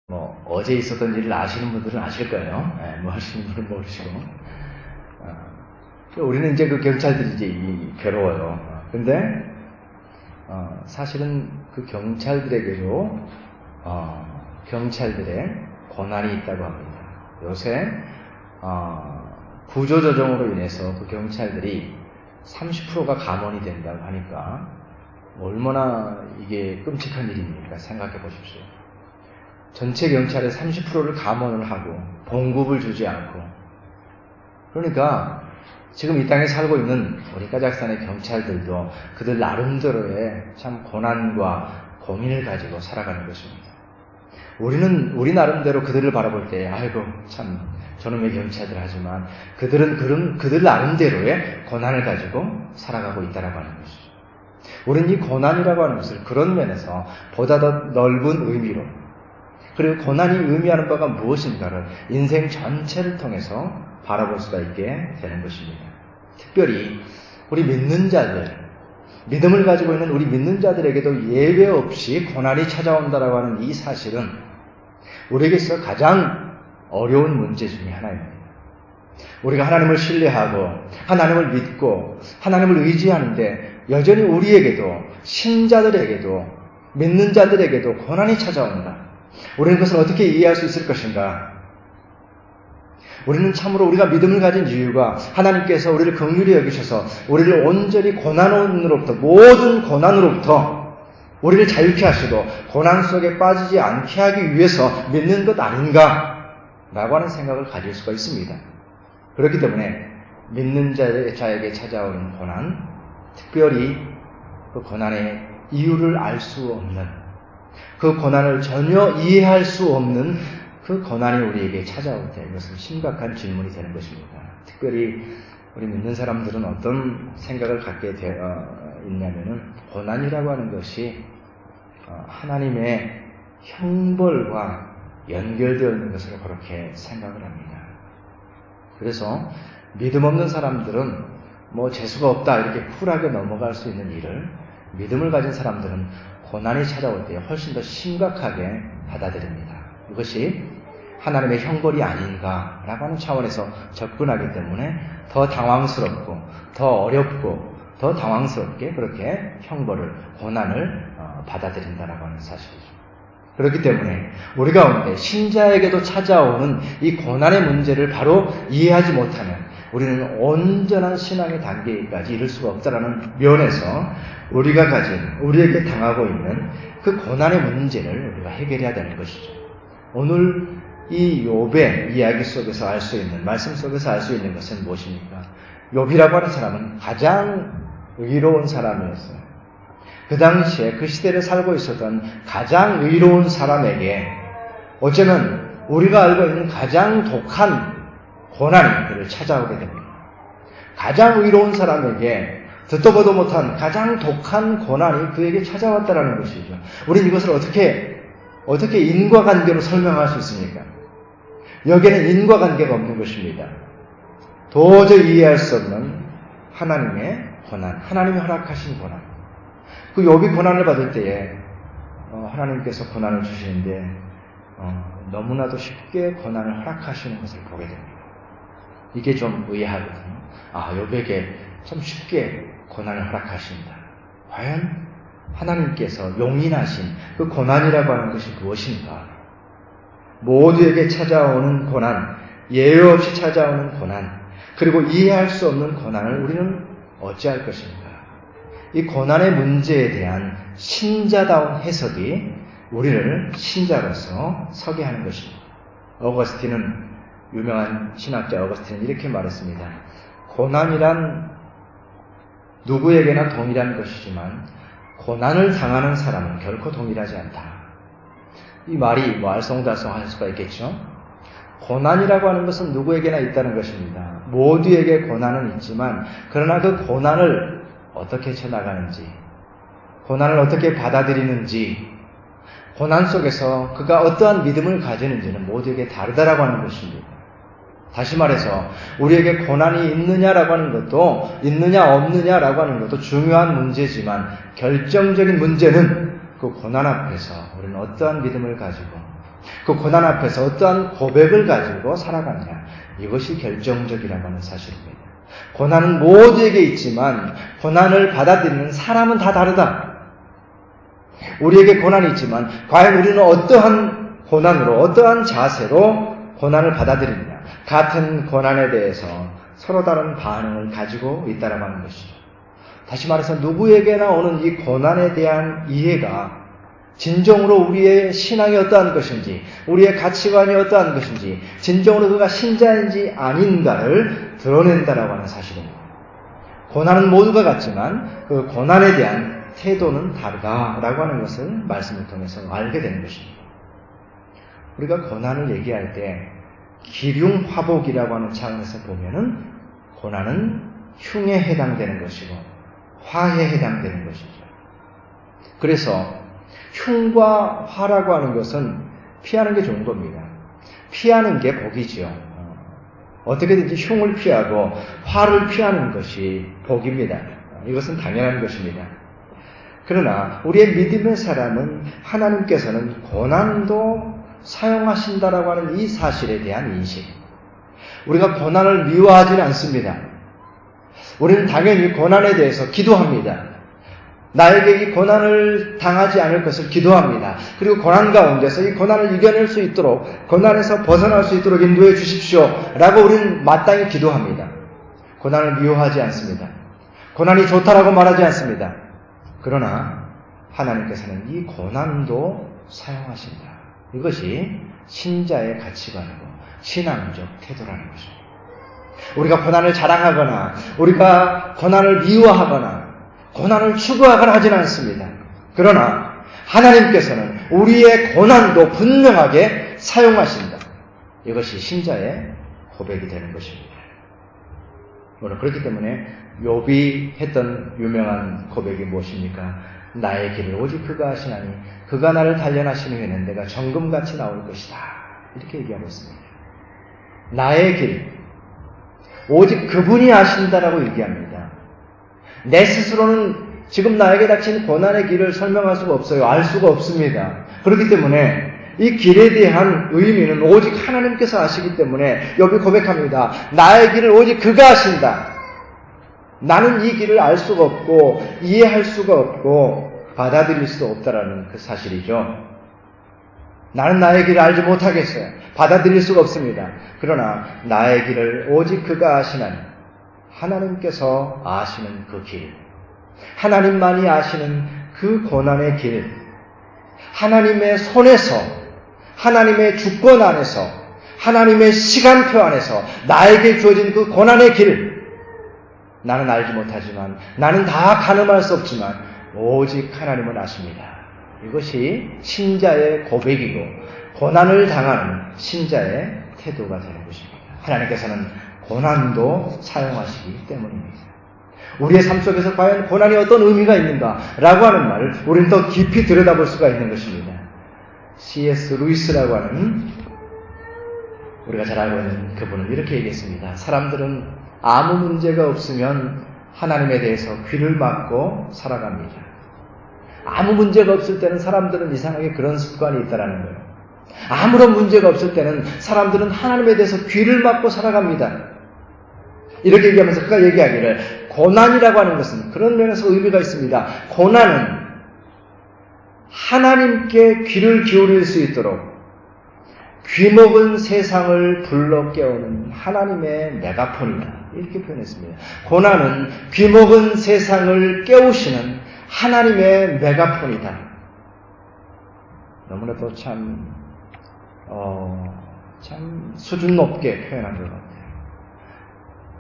어제 있었던 일을 아시는 분들은 아실 거예요. 모르시는 분은 모르시고. 우리는 이제 그 경찰들이 이제 괴로워요. 근데, 사실은 그 경찰들에게도, 경찰들의 권한이 있다고 합니다. 요새, 구조조정으로 인해서 그 경찰들이 30%가 감원이 된다고 하니까, 얼마나 이게 끔찍한 일입니까? 생각해 보십시오. 전체 경찰의 30%를 감원을 하고 봉급을 주지 않고, 그러니까 지금 이 땅에 살고 있는 우리 카자흐스탄의 경찰들도 그들 나름대로의 참 고난과 고민을 가지고 살아가는 것입니다. 우리 나름대로 그들을 바라볼 때 아이고 참 저놈의 경찰들 하지만 그들은 그들 나름대로의 고난을 가지고 살아가고 있다라고 하는 것이죠. 우리는 이 고난이라고 하는 것을 그런 면에서 보다 더 넓은 의미로, 그리고 고난이 의미하는 바가 무엇인가를 인생 전체를 통해서 바라볼 수가 있게 되는 것입니다. 특별히 우리 믿는 자들, 믿음을 가지고 있는 우리 믿는 자들에게도 예외 없이 고난이 찾아온다라고 하는 이 사실은 우리에게서 가장 어려운 문제 중에 하나입니다. 우리가 하나님을 신뢰하고 하나님을 믿고 하나님을 의지하는데 여전히 우리에게도, 신자들에게도, 믿는 자들에게도 고난이 찾아온다. 우리는 그것을 어떻게 이해할 수 있을 것인가? 우리는 참으로 우리가 믿음을 가진 이유가 하나님께서 우리를 긍휼히 여기셔서 우리를 온전히 고난으로부터, 모든 고난으로부터 우리를 자유케 하시고 고난 속에 빠지지 않게 하기 위해서 믿는 것 아닌가? 라고 하는 생각을 가질 수가 있습니다. 그렇기 때문에 믿는 자에게 찾아오는 고난, 특별히 그 고난의 이유를 알 수 없는, 그 고난을 전혀 이해할 수 없는 그 고난이 우리에게 찾아올 때 이것은 심각한 질문이 되는 것입니다. 특별히 우리 믿는 사람들은 어떤 생각을 갖게 있냐면은 고난이라고 하는 것이 하나님의 형벌과 연결되어 있는 것으로 그렇게 생각을 합니다. 그래서 믿음 없는 사람들은 재수가 없다 이렇게 쿨하게 넘어갈 수 있는 일을 믿음을 가진 사람들은 고난이 찾아올 때 훨씬 더 심각하게 받아들입니다. 이것이 하나님의 형벌이 아닌가라고 하는 차원에서 접근하기 때문에 더 당황스럽고 더 어렵고 더 당황스럽게 그렇게 형벌을, 고난을 받아들인다라고 하는 사실이죠. 그렇기 때문에 우리 가운데 신자에게도 찾아오는 이 고난의 문제를 바로 이해하지 못하면 우리는 온전한 신앙의 단계까지 이를 수가 없다라는 면에서 우리가 가진, 우리에게 당하고 있는 그 고난의 문제를 우리가 해결해야 되는 것이죠. 오늘 이 욥의 이야기 속에서 알 수 있는, 말씀 속에서 알 수 있는 것은 무엇입니까? 욥이라고 하는 사람은 가장 의로운 사람이었어요. 그 당시에 그 시대를 살고 있었던 가장 의로운 사람에게 어쩌면 우리가 알고 있는 가장 독한 고난이 그를 찾아오게 됩니다. 가장 의로운 사람에게 듣도 보도 못한 가장 독한 고난이 그에게 찾아왔다라는 것이죠. 우리는 이것을 어떻게 인과관계로 설명할 수 있습니까? 여기에는 인과관계가 없는 것입니다. 도저히 이해할 수 없는 하나님의 고난, 하나님이 허락하신 고난. 그 욥이 고난을 받을 때에 하나님께서 고난을 주시는데 너무나도 쉽게 고난을 허락하시는 것을 보게 됩니다. 이게 좀 의아하거든요. 욥에게 참 쉽게 고난을 허락하신다. 과연 하나님께서 용인하신 그 고난이라고 하는 것이 무엇인가? 모두에게 찾아오는 고난, 예외 없이 찾아오는 고난, 그리고 이해할 수 없는 고난을 우리는 어찌할 것인가? 이 고난의 문제에 대한 신자다운 해석이 우리를 신자로서 서게 하는 것입니다. 유명한 신학자 어거스틴은 이렇게 말했습니다. 고난이란 누구에게나 동일한 것이지만 고난을 당하는 사람은 결코 동일하지 않다. 이 말이 알쏭달쏭할 수가 있겠죠. 고난이라고 하는 것은 누구에게나 있다는 것입니다. 모두에게 고난은 있지만 그러나 그 고난을 어떻게 쳐나가는지, 고난을 어떻게 받아들이는지, 고난 속에서 그가 어떠한 믿음을 가지는지는 모두에게 다르다라고 하는 것입니다. 다시 말해서 우리에게 고난이 있느냐라고 하는 것도, 있느냐 없느냐라고 하는 것도 중요한 문제지만 결정적인 문제는 그 고난 앞에서 우리는 어떠한 믿음을 가지고 그 고난 앞에서 어떠한 고백을 가지고 살아가느냐, 이것이 결정적이라고 하는 사실입니다. 고난은 모두에게 있지만 고난을 받아들이는 사람은 다 다르다. 우리에게 고난이 있지만 과연 우리는 어떠한 고난으로, 어떠한 자세로 고난을 받아들이느냐, 같은 고난에 대해서 서로 다른 반응을 가지고 있다라고 하는 것이죠. 다시 말해서 누구에게나 오는 이 고난에 대한 이해가 진정으로 우리의 신앙이 어떠한 것인지, 우리의 가치관이 어떠한 것인지, 진정으로 그가 신자인지 아닌가를 드러낸다라고 하는 사실입니다. 고난은 모두가 같지만 그 고난에 대한 태도는 다르다라고 하는 것을 말씀을 통해서 알게 되는 것입니다. 우리가 고난을 얘기할 때 기륭화복이라고 하는 차원에서 보면은 고난은 흉에 해당되는 것이고 화에 해당되는 것이죠. 그래서 흉과 화라고 하는 것은 피하는 게 좋은 겁니다. 피하는 게 복이죠. 어떻게든지 흉을 피하고 화를 피하는 것이 복입니다. 이것은 당연한 것입니다. 그러나 우리의 믿음의 사람은 하나님께서는 고난도 사용하신다라고 하는 이 사실에 대한 인식. 우리가 고난을 미워하지는 않습니다. 우리는 당연히 고난에 대해서 기도합니다. 나에게 이 고난을 당하지 않을 것을 기도합니다. 그리고 고난 가운데서 이 고난을 이겨낼 수 있도록, 고난에서 벗어날 수 있도록 인도해 주십시오 라고 우리는 마땅히 기도합니다. 고난을 미워하지 않습니다. 고난이 좋다라고 말하지 않습니다. 그러나 하나님께서는 이 고난도 사용하신다. 이것이 신자의 가치관이고 신앙적 태도라는 것입니다. 우리가 고난을 자랑하거나 우리가 고난을 미워하거나 고난을 추구하거나 하지는 않습니다. 그러나 하나님께서는 우리의 고난도 분명하게 사용하신다. 이것이 신자의 고백이 되는 것입니다. 물론 그렇기 때문에 욥이 했던 유명한 고백이 무엇입니까? 나의 길을 오직 그가 하시나니 그가 나를 단련하시는 후에는 내가 정금같이 나올 것이다. 이렇게 얘기하고 있습니다. 나의 길, 오직 그분이 아신다라고 얘기합니다. 내 스스로는 지금 나에게 닥친 고난의 길을 설명할 수가 없어요. 알 수가 없습니다. 그렇기 때문에 이 길에 대한 의미는 오직 하나님께서 아시기 때문에 욥이 고백합니다. 나의 길을 오직 그가 아신다. 나는 이 길을 알 수가 없고 이해할 수가 없고 받아들일 수도 없다라는 그 사실이죠. 나는 나의 길을 알지 못하겠어요. 받아들일 수가 없습니다. 그러나 나의 길을 오직 그가 아시나니 하나님께서 아시는 그 길, 하나님만이 아시는 그 고난의 길, 하나님의 손에서, 하나님의 주권 안에서, 하나님의 시간표 안에서 나에게 주어진 그 고난의 길, 나는 알지 못하지만, 나는 다 가늠할 수 없지만 오직 하나님은 아십니다. 이것이 신자의 고백이고 고난을 당하는 신자의 태도가 되는 것입니다. 하나님께서는 고난도 사용하시기 때문입니다. 우리의 삶 속에서 과연 고난이 어떤 의미가 있는가라고 하는 말을 우리는 더 깊이 들여다볼 수가 있는 것입니다. C.S. 루이스라고 하는 우리가 잘 알고 있는 그분은 이렇게 얘기했습니다. 사람들은 아무 문제가 없으면 하나님에 대해서 귀를 막고 살아갑니다. 아무 문제가 없을 때는 사람들은 이상하게 그런 습관이 있다라는 거예요. 아무런 문제가 없을 때는 사람들은 하나님에 대해서 귀를 막고 살아갑니다. 이렇게 얘기하면서 그가 얘기하기를 고난이라고 하는 것은 그런 면에서 의미가 있습니다. 고난은 하나님께 귀를 기울일 수 있도록 귀먹은 세상을 불러 깨우는 하나님의 메가폰이다. 이렇게 표현했습니다. 고난은 귀먹은 세상을 깨우시는 하나님의 메가폰이다. 너무나도 참 수준 높게 표현한 것 같아요.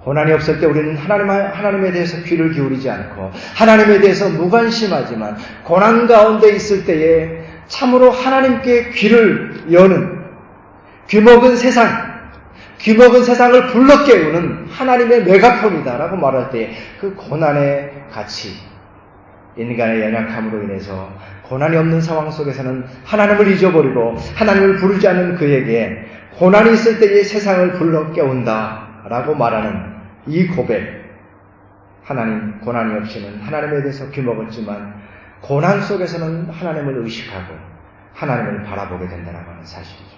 고난이 없을 때 우리는 하나님에 대해서 귀를 기울이지 않고 하나님에 대해서 무관심하지만 고난 가운데 있을 때에 참으로 하나님께 귀를 여는 귀먹은 세상을 불러 깨우는 하나님의 메가폰이다라고 말할 때 그 고난의 가치, 인간의 연약함으로 인해서 고난이 없는 상황 속에서는 하나님을 잊어버리고 하나님을 부르지 않는 그에게 고난이 있을 때의 세상을 불러 깨운다라고 말하는 이 고백, 하나님 고난이 없이는 하나님에 대해서 귀먹었지만 고난 속에서는 하나님을 의식하고 하나님을 바라보게 된다는 사실이죠.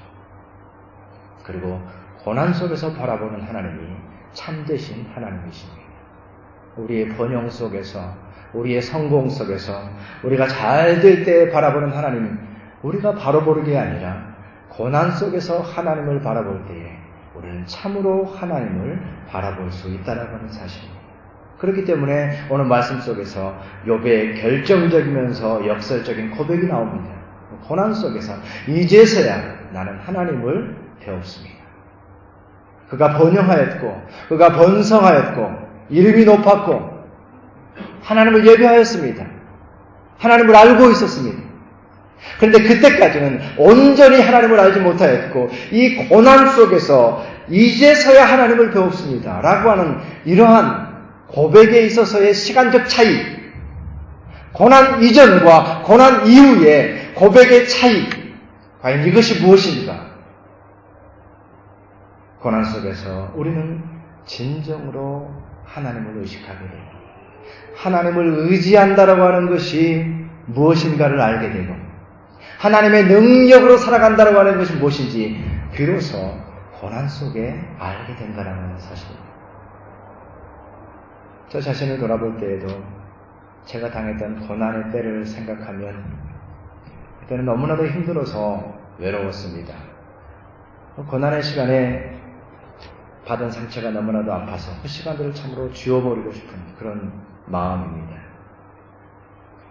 그리고 고난 속에서 바라보는 하나님이 참되신 하나님이십니다. 우리의 번영 속에서, 우리의 성공 속에서, 우리가 잘 될 때 바라보는 하나님, 우리가 바로 보는 게 아니라 고난 속에서 하나님을 바라볼 때에 우리는 참으로 하나님을 바라볼 수 있다는 사실입니다. 그렇기 때문에 오늘 말씀 속에서 욥의 결정적이면서 역설적인 고백이 나옵니다. 고난 속에서 이제서야 나는 하나님을 배웠습니다. 그가 번영하였고, 그가 번성하였고, 이름이 높았고, 하나님을 예배하였습니다. 하나님을 알고 있었습니다. 그런데 그때까지는 온전히 하나님을 알지 못하였고, 이 고난 속에서 이제서야 하나님을 배웠습니다. 라고 하는 이러한 고백에 있어서의 시간적 차이, 고난 이전과 고난 이후의 고백의 차이, 과연 이것이 무엇인가? 고난 속에서 우리는 진정으로 하나님을 의식하게 되고, 하나님을 의지한다라고 하는 것이 무엇인가를 알게 되고, 하나님의 능력으로 살아간다라고 하는 것이 무엇인지 비로소 고난 속에 알게 된다라는 사실입니다. 저 자신을 돌아볼 때에도 제가 당했던 고난의 때를 생각하면 그때는 너무나도 힘들어서 외로웠습니다. 고난의 시간에 받은 상처가 너무나도 아파서 그 시간들을 참으로 지워버리고 싶은 그런 마음입니다.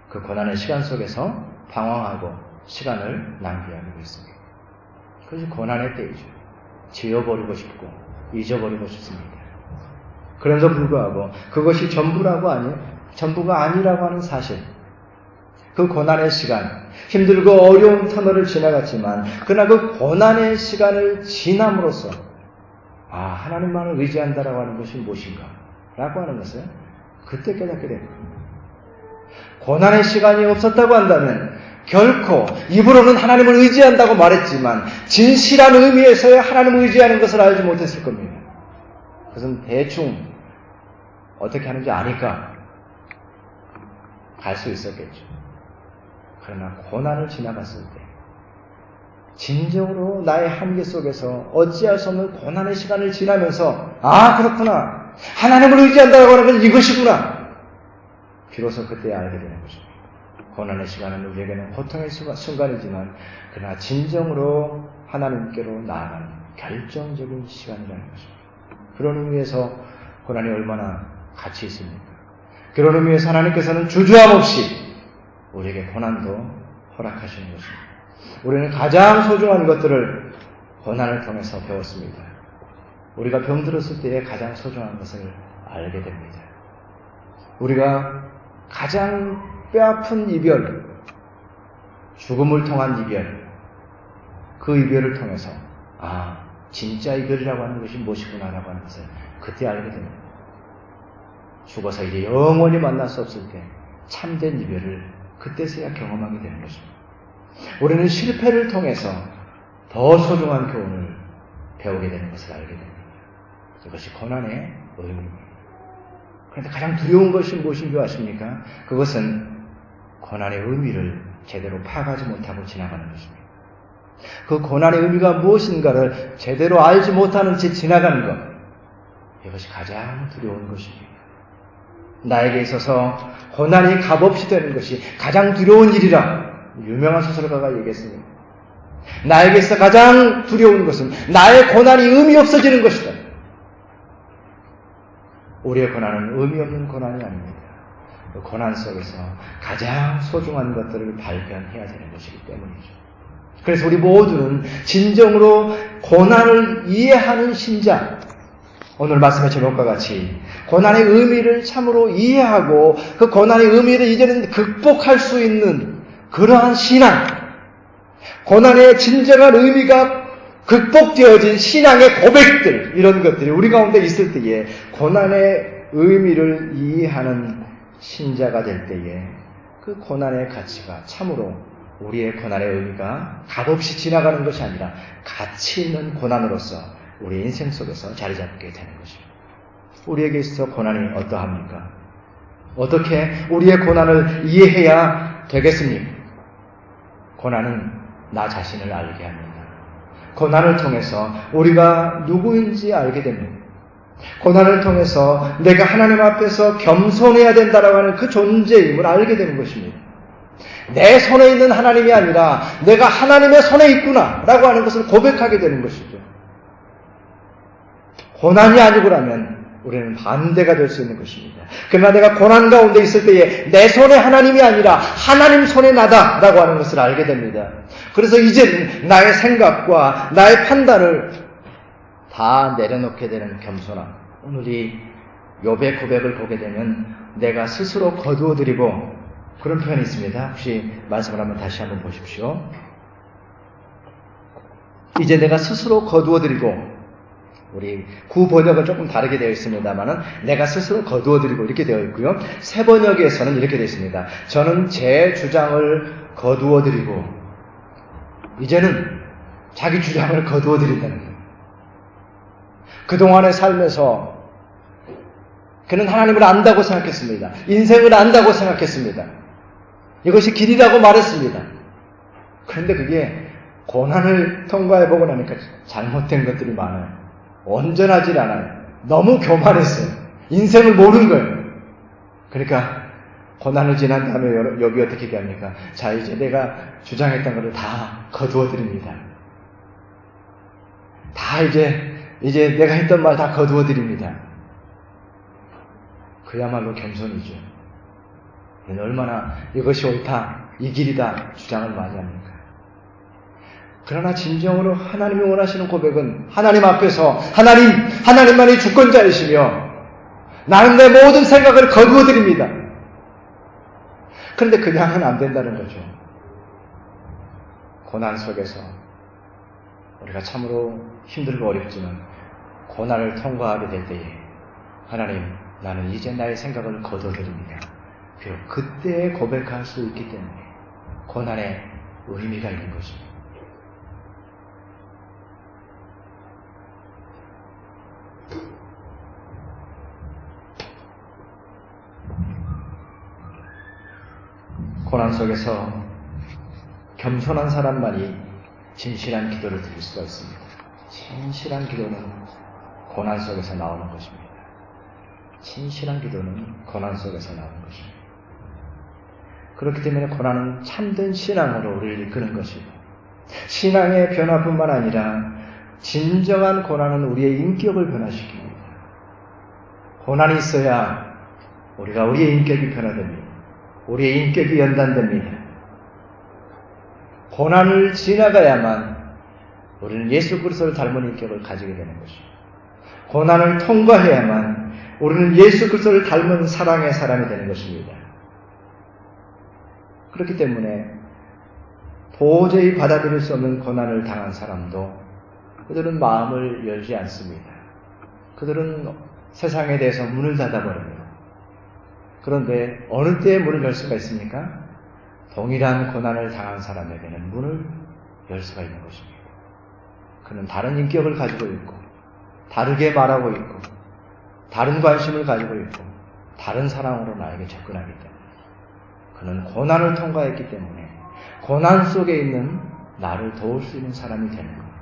그 고난의 시간 속에서 방황하고 시간을 낭비하고 있습니다. 그것이 고난의 때이죠. 지워버리고 싶고 잊어버리고 싶습니다. 그럼에도 불구하고 그것이 전부가 아니라고 하는 사실, 그 고난의 시간, 힘들고 어려운 터널을 지나갔지만 그러나 그 고난의 시간을 지남으로써 하나님만을 의지한다라고 하는 것이 무엇인가? 라고 하는 것을 그때 깨닫게 됩니다. 고난의 시간이 없었다고 한다면 결코 입으로는 하나님을 의지한다고 말했지만 진실한 의미에서의 하나님을 의지하는 것을 알지 못했을 겁니다. 그것은 대충 어떻게 하는지 아니까 갈 수 있었겠죠. 그러나 고난을 지나갔을 때 진정으로 나의 한계 속에서 어찌할 수 없는 고난의 시간을 지나면서 그렇구나, 하나님을 의지한다고 하는 건 이것이구나, 비로소 그때 알게 되는 것입니다. 고난의 시간은 우리에게는 고통의 순간이지만 그러나 진정으로 하나님께로 나아가는 결정적인 시간이라는 것입니다. 그런 의미에서 고난이 얼마나 가치 있습니까? 그런 의미에서 하나님께서는 주저함 없이 우리에게 고난도 허락하시는 것입니다. 우리는 가장 소중한 것들을 고난을 통해서 배웠습니다. 우리가 병들었을 때에 가장 소중한 것을 알게 됩니다. 우리가 가장 뼈아픈 이별, 죽음을 통한 이별, 그 이별을 통해서 진짜 이별이라고 하는 것이 무엇이구나라고 하는 것을 그때 알게 됩니다. 죽어서 이제 영원히 만날 수 없을 때 참된 이별을 그때서야 경험하게 되는 것입니다. 우리는 실패를 통해서 더 소중한 교훈을 배우게 되는 것을 알게 됩니다. 이것이 고난의 의미입니다. 그런데 가장 두려운 것이 무엇인 줄 아십니까? 그것은 고난의 의미를 제대로 파악하지 못하고 지나가는 것입니다. 그 고난의 의미가 무엇인가를 제대로 알지 못하는 채 지나가는 것, 이것이 가장 두려운 것입니다. 나에게 있어서 고난이 값없이 되는 것이 가장 두려운 일이라 유명한 소설가가 얘기했습니다. 나에게 있어 가장 두려운 것은 나의 고난이 의미 없어지는 것이다. 우리의 고난은 의미 없는 고난이 아닙니다. 그 고난 속에서 가장 소중한 것들을 발견해야 되는 것이기 때문이죠. 그래서 우리 모두는 진정으로 고난을 이해하는 신자, 오늘 말씀의 제목과 같이 고난의 의미를 참으로 이해하고 그 고난의 의미를 이제는 극복할 수 있는 그러한 신앙, 고난의 진정한 의미가 극복되어진 신앙의 고백들, 이런 것들이 우리 가운데 있을 때에 고난의 의미를 이해하는 신자가 될 때에 그 고난의 가치가 참으로 우리의 고난의 의미가 값없이 지나가는 것이 아니라 가치 있는 고난으로서 우리 인생 속에서 자리 잡게 되는 것입니다. 우리에게 있어 고난이 어떠합니까? 어떻게 우리의 고난을 이해해야 되겠습니까? 고난은 나 자신을 알게 합니다. 고난을 통해서 우리가 누구인지 알게 됩니다. 고난을 통해서 내가 하나님 앞에서 겸손해야 된다라고 하는 그 존재임을 알게 되는 것입니다. 내 손에 있는 하나님이 아니라 내가 하나님의 손에 있구나 라고 하는 것을 고백하게 되는 것이죠. 고난이 아니고라면 우리는 반대가 될 수 있는 것입니다. 그러나 내가 고난 가운데 있을 때에 내 손에 하나님이 아니라 하나님 손에 나다 라고 하는 것을 알게 됩니다. 그래서 이제는 나의 생각과 나의 판단을 다 내려놓게 되는 겸손함. 오늘 이 욥의 고백을 보게 되면 내가 스스로 거두어드리고, 그런 표현이 있습니다. 혹시 말씀을 한번 다시 한번 보십시오. 이제 내가 스스로 거두어드리고, 우리 구번역은 조금 다르게 되어 있습니다만은 내가 스스로 거두어드리고 이렇게 되어 있고요. 새 번역에서는 이렇게 되어 있습니다. 저는 제 주장을 거두어드리고, 이제는 자기 주장을 거두어드린다는 거예요. 그동안의 삶에서 그는 하나님을 안다고 생각했습니다. 인생을 안다고 생각했습니다. 이것이 길이라고 말했습니다. 그런데 그게 고난을 통과해보고 나니까 잘못된 것들이 많아요. 온전하지 않아요. 너무 교만했어요. 인생을 모르는 거예요. 그러니까 고난을 지난 다음에 여기 어떻게 얘기합니까? 자, 이제 내가 주장했던 것을 다 거두어드립니다. 다 이제 내가 했던 말 다 거두어드립니다. 그야말로 겸손이죠. 얼마나 이것이 옳다, 이 길이다 주장을 많이 합니까? 그러나 진정으로 하나님이 원하시는 고백은 하나님 앞에서 하나님만이 주권자이시며 나는 내 모든 생각을 거두어드립니다. 그런데 그냥은 안 된다는 거죠. 고난 속에서 우리가 참으로 힘들고 어렵지만 고난을 통과하게 될 때에 하나님, 나는 이제 나의 생각을 거두어드립니다. 비록 그때에 고백할 수 있기 때문에 고난에 의미가 있는 것입니다. 고난 속에서 겸손한 사람만이 진실한 기도를 드릴 수가 있습니다. 진실한 기도는 고난 속에서 나오는 것입니다. 진실한 기도는 고난 속에서 나오는 것입니다. 그렇기 때문에 고난은 참된 신앙으로 우리를 이끄는 것이고, 신앙의 변화뿐만 아니라 진정한 고난은 우리의 인격을 변화시킵니다. 고난이 있어야 우리의 인격이 변화됩니다. 우리의 인격이 연단됩니다. 고난을 지나가야만 우리는 예수 그리스도를 닮은 인격을 가지게 되는 것입니다. 고난을 통과해야만 우리는 예수 그리스도를 닮은 사랑의 사람이 되는 것입니다. 그렇기 때문에 도저히 받아들일 수 없는 고난을 당한 사람도 그들은 마음을 열지 않습니다. 그들은 세상에 대해서 문을 닫아버립니다. 그런데 어느 때에 문을 열 수가 있습니까? 동일한 고난을 당한 사람에게는 문을 열 수가 있는 것입니다. 그는 다른 인격을 가지고 있고, 다르게 말하고 있고, 다른 관심을 가지고 있고, 다른 사랑으로 나에게 접근하기 때문에, 그는 고난을 통과했기 때문에 고난 속에 있는 나를 도울 수 있는 사람이 되는 겁니다.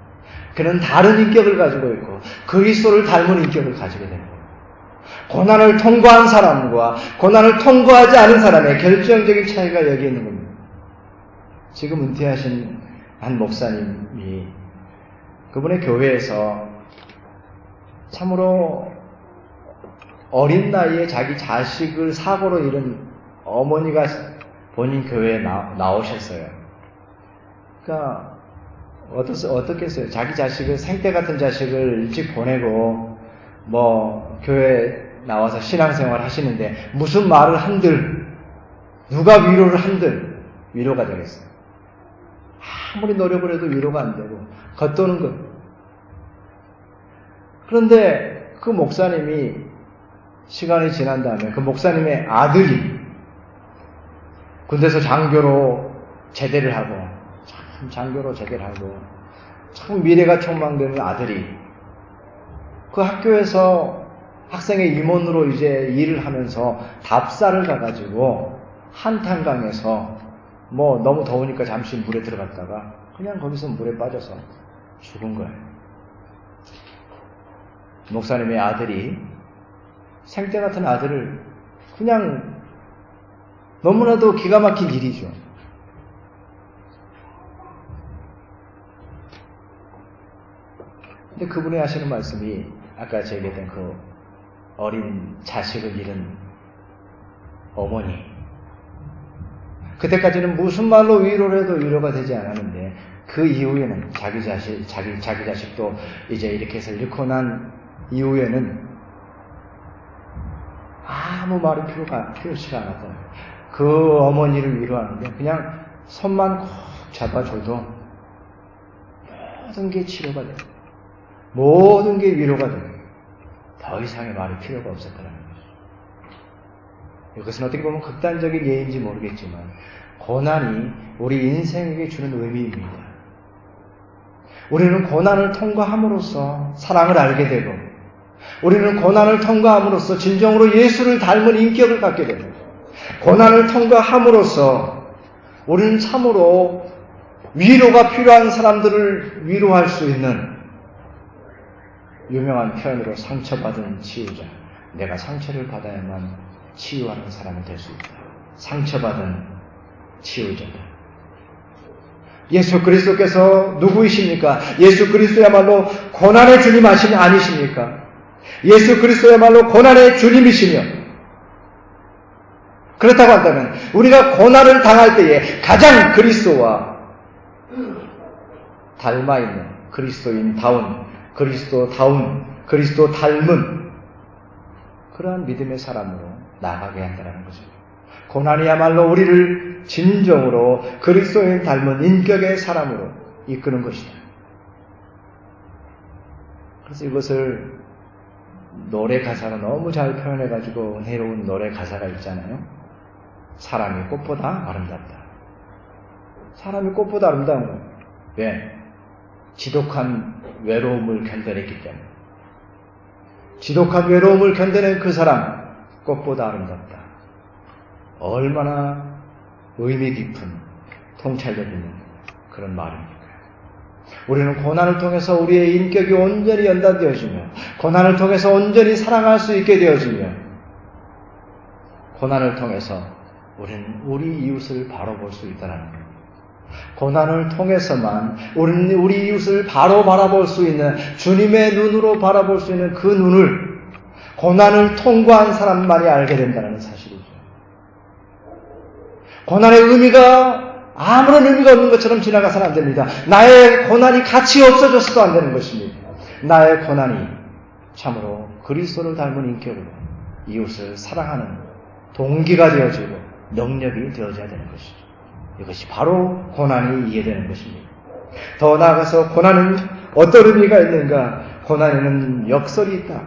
그는 다른 인격을 가지고 있고 그리스도를 닮은 인격을 가지게 되는 겁니다. 고난을 통과한 사람과 고난을 통과하지 않은 사람의 결정적인 차이가 여기 있는 겁니다. 지금 은퇴하신 한 목사님이 그분의 교회에서 참으로 어린 나이에 자기 자식을 사고로 잃은 어머니가 본인 교회에 나오셨어요. 그러니까 어떻겠어요? 자기 자식을, 생때 같은 자식을 일찍 보내고 교회에 나와서 신앙생활 하시는데 무슨 말을 한들, 누가 위로를 한들 위로가 되겠어요. 아무리 노력을 해도 위로가 안 되고 겉도는 것. 그런데 그 목사님이 시간이 지난 다음에 그 목사님의 아들이 군대에서 장교로 제대를 하고, 참 장교로 제대를 하고, 참 미래가 촉망되는 아들이 그 학교에서 학생의 임원으로 이제 일을 하면서 답사를 가가지고 한탄강에서 너무 더우니까 잠시 물에 들어갔다가 그냥 거기서 물에 빠져서 죽은 거예요. 목사님의 아들이 생때 같은 아들을 그냥 너무나도 기가 막힌 일이죠. 근데 그분이 하시는 말씀이 아까 제가 얘기했던 그 어린 자식을 잃은 어머니, 그때까지는 무슨 말로 위로를 해도 위로가 되지 않았는데 그 이후에는 자기 자식도 이제 이렇게 해서 잃고 난 이후에는 아무 말이 필요치가 않았던 그 어머니를 위로하는데 그냥 손만 콕 잡아줘도 모든 게 치료가 돼요. 모든 게 위로가 돼요. 더 이상의 말이 필요가 없었다는 거죠. 이것은 어떻게 보면 극단적인 예인지 모르겠지만 고난이 우리 인생에게 주는 의미입니다. 우리는 고난을 통과함으로써 사랑을 알게 되고 우리는 고난을 통과함으로써 진정으로 예수를 닮은 인격을 갖게 됩니다. 고난을 통과함으로써 우리는 참으로 위로가 필요한 사람들을 위로할 수 있는 유명한 표현으로 상처받은 치유자. 내가 상처를 받아야만 치유하는 사람이 될 수 있다. 상처받은 치유자다. 예수 그리스도께서 누구이십니까? 예수 그리스도야말로 고난의 주님 아니십니까? 예수 그리스도야말로 고난의 주님이시며 그렇다고 한다면 우리가 고난을 당할 때에 가장 그리스도와 닮아있는 그리스도 닮은 그러한 믿음의 사람으로 나아가게 한다는 거죠. 고난이야말로 우리를 진정으로 그리스도인 닮은 인격의 사람으로 이끄는 것이다. 그래서 이것을 노래 가사가 너무 잘 표현해가지고 은혜로운 노래 가사가 있잖아요. 사람이 꽃보다 아름답다. 사람이 꽃보다 아름다운 거예요. 왜? 지독한 외로움을 견뎌냈기 때문에. 지독한 외로움을 견뎌낸 그 사람, 꽃보다 아름답다. 얼마나 의미 깊은 통찰력 있는 그런 말입니까? 우리는 고난을 통해서 우리의 인격이 온전히 연단되어지며 고난을 통해서 온전히 사랑할 수 있게 되어지며 고난을 통해서 우리는 우리 이웃을 바로 볼 수 있다는 겁니다. 고난을 통해서만 우리는 우리 이웃을 바로 바라볼 수 있는 주님의 눈으로 바라볼 수 있는 그 눈을 고난을 통과한 사람만이 알게 된다는 사실이죠. 고난의 의미가 아무런 의미가 없는 것처럼 지나가서는 안 됩니다. 나의 고난이 가치 없어져서도 안 되는 것입니다. 나의 고난이 참으로 그리스도를 닮은 인격으로 이웃을 사랑하는 동기가 되어지고 능력이 되어져야 되는 것이죠. 이것이 바로 고난이 이해되는 것입니다. 더 나아가서 고난은 어떤 의미가 있는가? 고난에는 역설이 있다.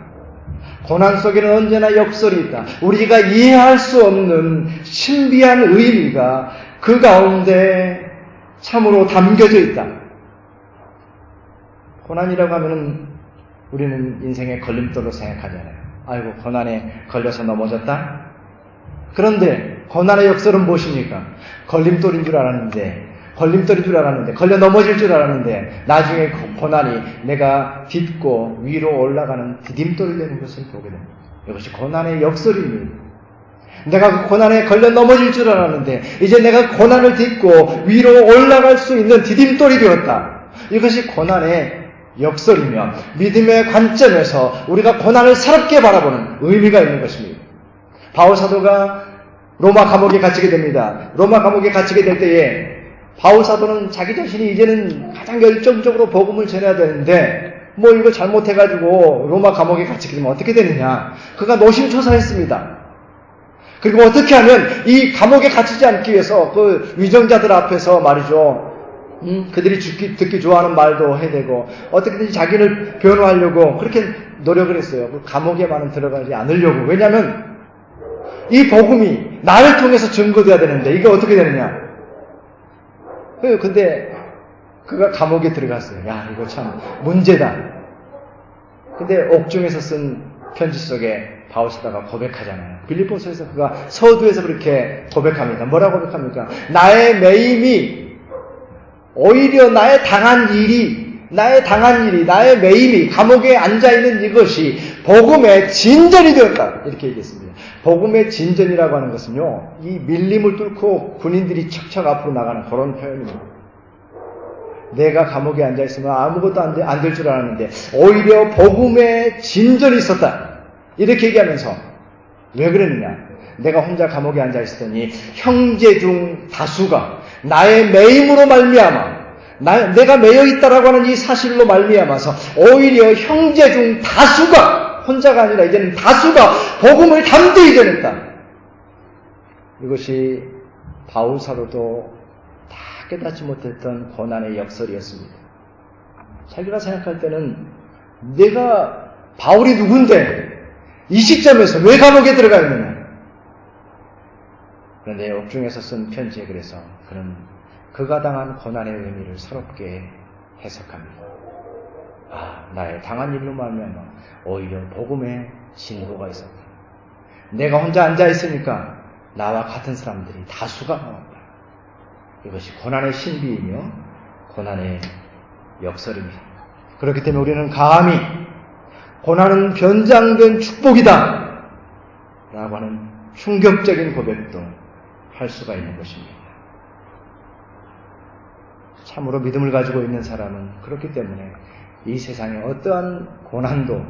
고난 속에는 언제나 역설이 있다. 우리가 이해할 수 없는 신비한 의미가 그 가운데 참으로 담겨져 있다. 고난이라고 하면은 우리는 인생의 걸림돌로 생각하잖아요. 아이고, 고난에 걸려서 넘어졌다? 그런데 고난의 역설은 무엇입니까? 걸림돌인 줄 알았는데, 걸려 넘어질 줄 알았는데, 나중에 고난이 내가 딛고 위로 올라가는 디딤돌이 되는 것을 보게 됩니다. 이것이 고난의 역설입니다. 내가 그 고난에 걸려 넘어질 줄 알았는데, 이제 내가 고난을 딛고 위로 올라갈 수 있는 디딤돌이 되었다. 이것이 고난의 역설이며, 믿음의 관점에서 우리가 고난을 새롭게 바라보는 의미가 있는 것입니다. 바울 사도가 로마 감옥에 갇히게 됩니다. 로마 감옥에 갇히게 될 때에 바울 사도는 자기 자신이 이제는 가장 열정적으로 복음을 전해야 되는데 뭐 이거 잘못해가지고 로마 감옥에 갇히게 되면 어떻게 되느냐. 그가 노심초사했습니다. 그리고 어떻게 하면 이 감옥에 갇히지 않기 위해서 그 위정자들 앞에서 말이죠. 그들이 듣기 좋아하는 말도 해대고 어떻게든지 자기를 변호하려고 그렇게 노력을 했어요. 그 감옥에만은 들어가지 않으려고. 왜냐하면 이 복음이 나를 통해서 증거돼야 되는데 이게 어떻게 되느냐. 근데 그가 감옥에 들어갔어요. 야, 이거 참 문제다. 근데 옥중에서 쓴 편지 속에 바울 사도가 고백하잖아요. 빌립보서에서 그가 서두에서 그렇게 고백합니다. 뭐라고 고백합니까? 나의 매임이 오히려 나의 당한 일이, 나의 매임이, 감옥에 앉아있는 이것이 복음의 진전이 되었다. 이렇게 얘기했습니다. 복음의 진전이라고 하는 것은요, 이 밀림을 뚫고 군인들이 척척 앞으로 나가는 그런 표현입니다. 내가 감옥에 앉아있으면 아무것도 안 될 줄 알았는데 오히려 복음의 진전이 있었다. 이렇게 얘기하면서 왜 그랬느냐? 내가 혼자 감옥에 앉아있었더니 형제 중 다수가 나의 매임으로 말미암아, 내가 매여있다라고 하는 이 사실로 말미암아서 오히려 형제 중 다수가, 혼자가 아니라 이제는 다수가 복음을 담대히 전했다. 이것이 바울 사도도 다 깨닫지 못했던 고난의 역설이었습니다. 자기가 생각할 때는 내가 바울이 누군데 이 시점에서 왜 감옥에 들어가 있느냐. 그런데 옥중에서 쓴 편지에 그래서 그는 그가 당한 고난의 의미를 새롭게 해석합니다. 나의 당한 일로 말미암아 오히려 복음의 진보가 있었다. 내가 혼자 앉아있으니까 나와 같은 사람들이 다수가 나온다. 이것이 고난의 신비이며 고난의 역설입니다. 그렇기 때문에 우리는 감히 고난은 변장된 축복이다 라고 하는 충격적인 고백도 할 수가 있는 것입니다. 참으로 믿음을 가지고 있는 사람은 그렇기 때문에 이 세상의 어떠한 고난도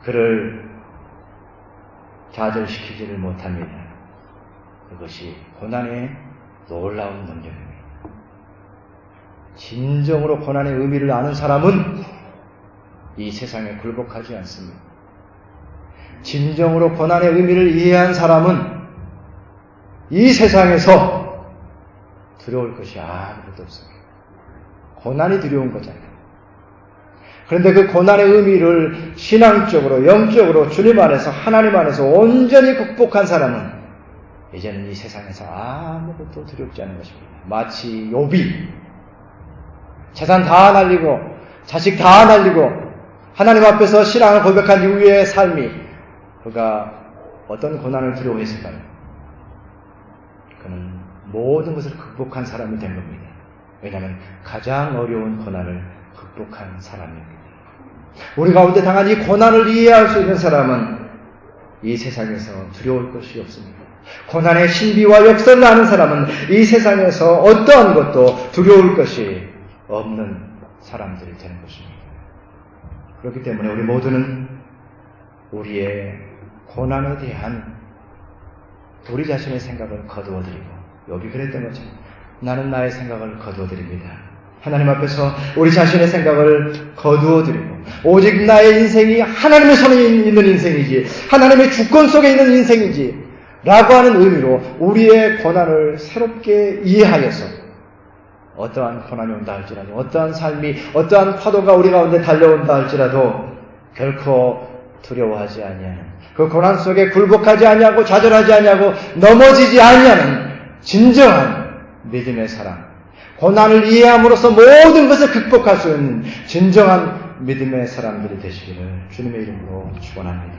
그를 좌절시키지를 못합니다. 이것이 고난의 놀라운 능력입니다. 진정으로 고난의 의미를 아는 사람은 이 세상에 굴복하지 않습니다. 진정으로 고난의 의미를 이해한 사람은 이 세상에서 두려울 것이 아무것도 없습니다. 고난이 두려운 거잖아요. 그런데 그 고난의 의미를 신앙적으로, 영적으로 주님 안에서, 하나님 안에서 온전히 극복한 사람은 이제는 이 세상에서 아무것도 두렵지 않은 것입니다. 마치 욥이 재산 다 날리고 자식 다 날리고 하나님 앞에서 신앙을 고백한 이후의 삶이, 그가 어떤 고난을 두려워했을까요? 그는 모든 것을 극복한 사람이 된 겁니다. 왜냐하면 가장 어려운 고난을 극복한 사람입니다. 우리 가운데 당한 이 고난을 이해할 수 있는 사람은 이 세상에서 두려울 것이 없습니다. 고난의 신비와 역설을 아는 사람은 이 세상에서 어떠한 것도 두려울 것이 없는 사람들이 되는 것입니다. 그렇기 때문에 우리 모두는 우리의 고난에 대한 우리 자신의 생각을 거두어드리고, 욥이 그랬던 것처럼 나는 나의 생각을 거두어드립니다. 하나님 앞에서 우리 자신의 생각을 거두어드리고, 오직 나의 인생이 하나님의 손에 있는 인생이지, 하나님의 주권 속에 있는 인생이지 라고 하는 의미로 우리의 고난을 새롭게 이해하여서 어떠한 고난이 온다 할지라도, 어떠한 삶이, 어떠한 파도가 우리 가운데 달려온다 할지라도 결코 두려워하지 아니하는, 그 고난 속에 굴복하지 아니하고 좌절하지 아니하고 넘어지지 아니하는 진정한 믿음의 사람, 고난을 이해함으로써 모든 것을 극복할 수 있는 진정한 믿음의 사람들이 되시기를 주님의 이름으로 축원합니다.